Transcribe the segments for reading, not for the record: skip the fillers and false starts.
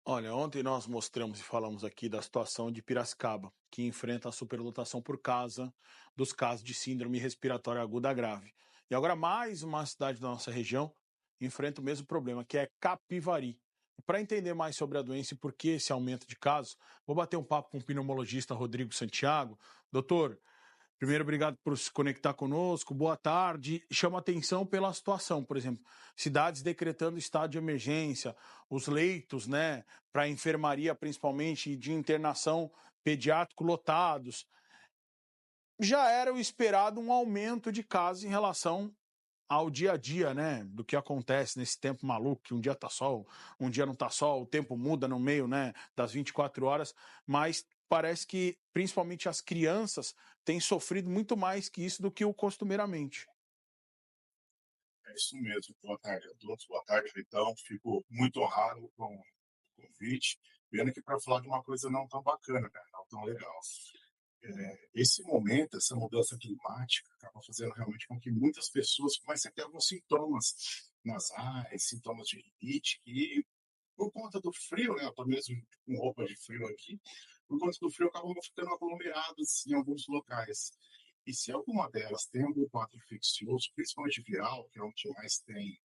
Olha, ontem nós mostramos e falamos aqui da situação de Piracicaba, que enfrenta a superlotação por causa dos casos de síndrome respiratória aguda grave. E agora mais uma cidade da nossa região enfrenta o mesmo problema, que é Capivari. Para entender mais sobre a doença e por que esse aumento de casos, vou bater um papo com o pneumologista Rodrigo Santiago. Doutor, primeiro, obrigado por se conectar conosco. Boa tarde. Chama atenção pela situação, por exemplo, cidades decretando estado de emergência, os leitos, né, para enfermaria, principalmente de internação pediátrico lotados. Já era o esperado um aumento de casos em relação ao dia a dia, né, do que acontece nesse tempo maluco, que um dia tá sol, um dia não tá sol, o tempo muda no meio, né, das 24 horas, mas parece que principalmente as crianças têm sofrido muito mais que isso do que o costumeiramente. É isso mesmo. Boa tarde a todos. Boa tarde, Vitão. Fico muito honrado com o convite. Vendo aqui para falar de uma coisa não tão bacana, cara, não tão legal. Esse momento, essa mudança climática, acaba fazendo realmente com que muitas pessoas comecem a ter alguns sintomas nasais, sintomas de rinite, e por conta do frio, né? Eu estou mesmo com roupa de frio aqui, por conta do frio acabam ficando aglomeradas em alguns locais. E se alguma delas tem algum quadro infeccioso, principalmente viral, que é onde mais tem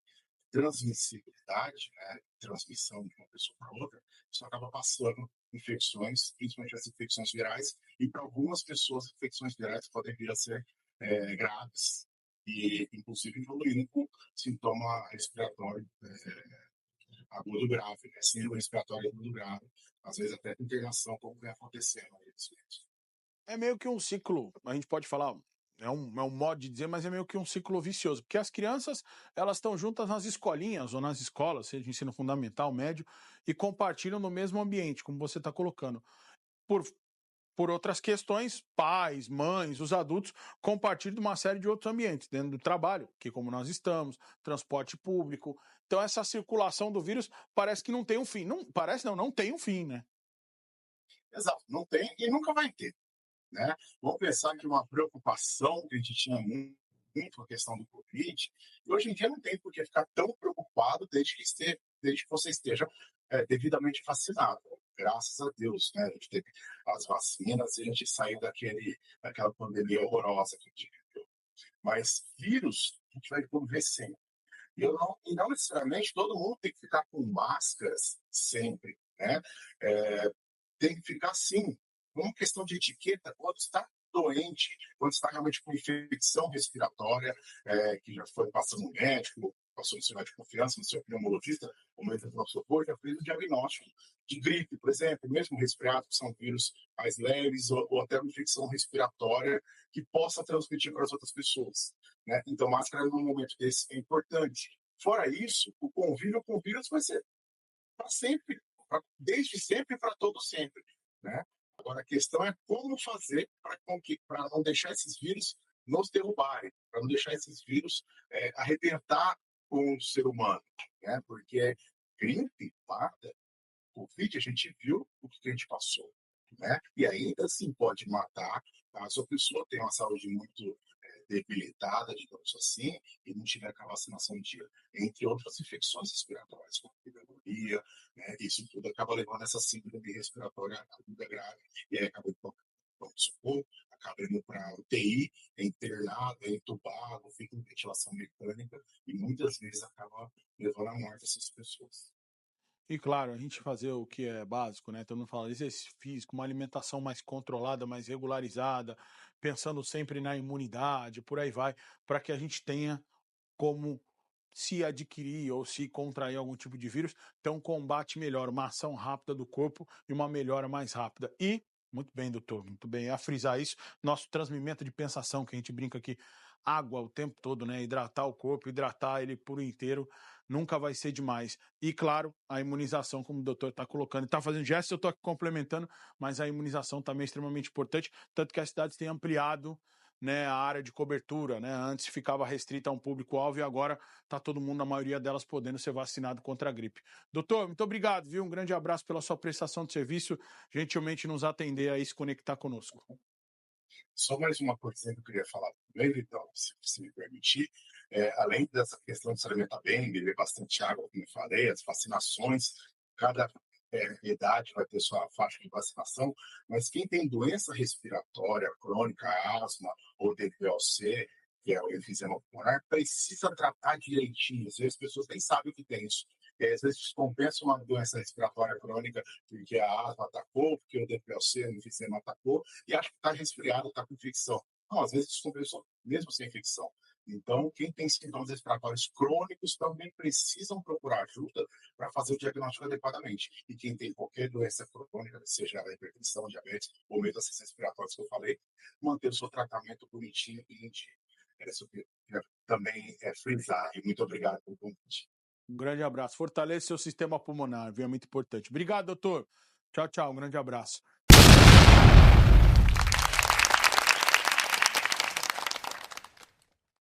transmissibilidade, né, transmissão de uma pessoa para outra, isso acaba passando infecções, principalmente as infecções virais, e para algumas pessoas, infecções virais podem vir a ser graves, e inclusive evoluindo com sintoma respiratório agudo grave, né, síndrome respiratória agudo grave, às vezes até com internação, como vem acontecendo aí nesse momento. É meio que um ciclo, a gente pode falar, é um modo de dizer, mas é meio que um ciclo vicioso, porque as crianças, elas estão juntas nas escolinhas ou nas escolas, seja ensino fundamental, médio, e compartilham no mesmo ambiente, como você está colocando. Por Por outras questões, pais, mães, os adultos compartilham de uma série de outros ambientes, dentro do trabalho, que como nós estamos, transporte público. Então essa circulação do vírus parece que não tem um fim. Não, parece não, não tem um fim, né? Exato, não tem e nunca vai ter. Né? Vamos pensar que uma preocupação que a gente tinha muito com a questão do Covid, e hoje em dia não tem por que ficar tão preocupado desde que você esteja devidamente vacinado. Graças a Deus, né? A gente teve as vacinas e a gente saiu daquela pandemia horrorosa que a gente viveu. Mas vírus, a gente vai conviver sempre. E não necessariamente todo mundo tem que ficar com máscaras sempre, né? É, tem que ficar assim, uma questão de etiqueta, quando está doente, quando está realmente com infecção respiratória, que já foi passando no médico, passou no seu médico de confiança, no seu pneumologista, o médico do nosso socorro, já fez o diagnóstico de gripe, por exemplo, mesmo resfriado, que são vírus mais leves, ou até uma infecção respiratória que possa transmitir para as outras pessoas. Né? Então, máscara num momento desse é importante. Fora isso, o convívio com o vírus vai ser para sempre, desde sempre para todo sempre, né? Agora a questão é como fazer para não deixar esses vírus nos derrubarem, para não deixar esses vírus arrebentar com o ser humano, né? Porque gripe, parda, Covid, a gente viu o que a gente passou, né? E ainda assim pode matar caso a pessoa tenha uma saúde muito debilitada, digamos assim, e não tiver com a vacinação em dia, entre outras infecções respiratórias, como pneumonia, né? Isso tudo acaba levando a essa síndrome respiratória aguda grave, e aí acaba indo para o socorro, acaba indo para a UTI, é internado, é entubado, fica em ventilação mecânica, e muitas vezes acaba levando à morte essas pessoas. E claro, a gente fazer o que é básico, né? Todo mundo fala exercício físico, uma alimentação mais controlada, mais regularizada, pensando sempre na imunidade, por aí vai, para que a gente tenha como se adquirir ou se contrair algum tipo de vírus, ter um combate melhor, uma ação rápida do corpo e uma melhora mais rápida. E, muito bem, doutor, muito bem, a frisar isso, nosso transmimento de pensação, que a gente brinca aqui, água o tempo todo, né? Hidratar o corpo, hidratar ele por inteiro, nunca vai ser demais. E, claro, a imunização, como o doutor está colocando, está fazendo gestos, eu estou aqui complementando, mas a imunização também é extremamente importante, tanto que as cidades têm ampliado, né, a área de cobertura, né? Antes ficava restrita a um público-alvo e agora está todo mundo, a maioria delas, podendo ser vacinado contra a gripe. Doutor, muito obrigado, viu? Um grande abraço pela sua prestação de serviço, gentilmente nos atender aí e se conectar conosco. Só mais uma coisinha que eu queria falar também, então, se me permitir, além dessa questão de se alimentar bem, beber bastante água, como eu falei, as vacinações, cada idade vai ter sua faixa de vacinação, mas quem tem doença respiratória crônica, asma ou DPOC, que é o enfisema pulmonar, precisa tratar direitinho. Às vezes as pessoas nem sabem o que tem isso. E às vezes descompensa uma doença respiratória crônica porque a asma atacou, porque o DPOC, o enfisema atacou, e acha que está resfriado, está com infecção. Não, às vezes descompensa mesmo sem infecção. Então, quem tem sintomas respiratórios crônicos também precisam procurar ajuda para fazer o diagnóstico adequadamente. E quem tem qualquer doença crônica, seja a hipertensão, diabetes ou mesmo as respiratórias que eu falei, manter o seu tratamento bonitinho e em dia. É isso que eu queria também frisar. E muito obrigado pelo convite. Um grande abraço. Fortaleça seu sistema pulmonar, viu? É muito importante. Obrigado, doutor. Tchau, tchau. Um grande abraço.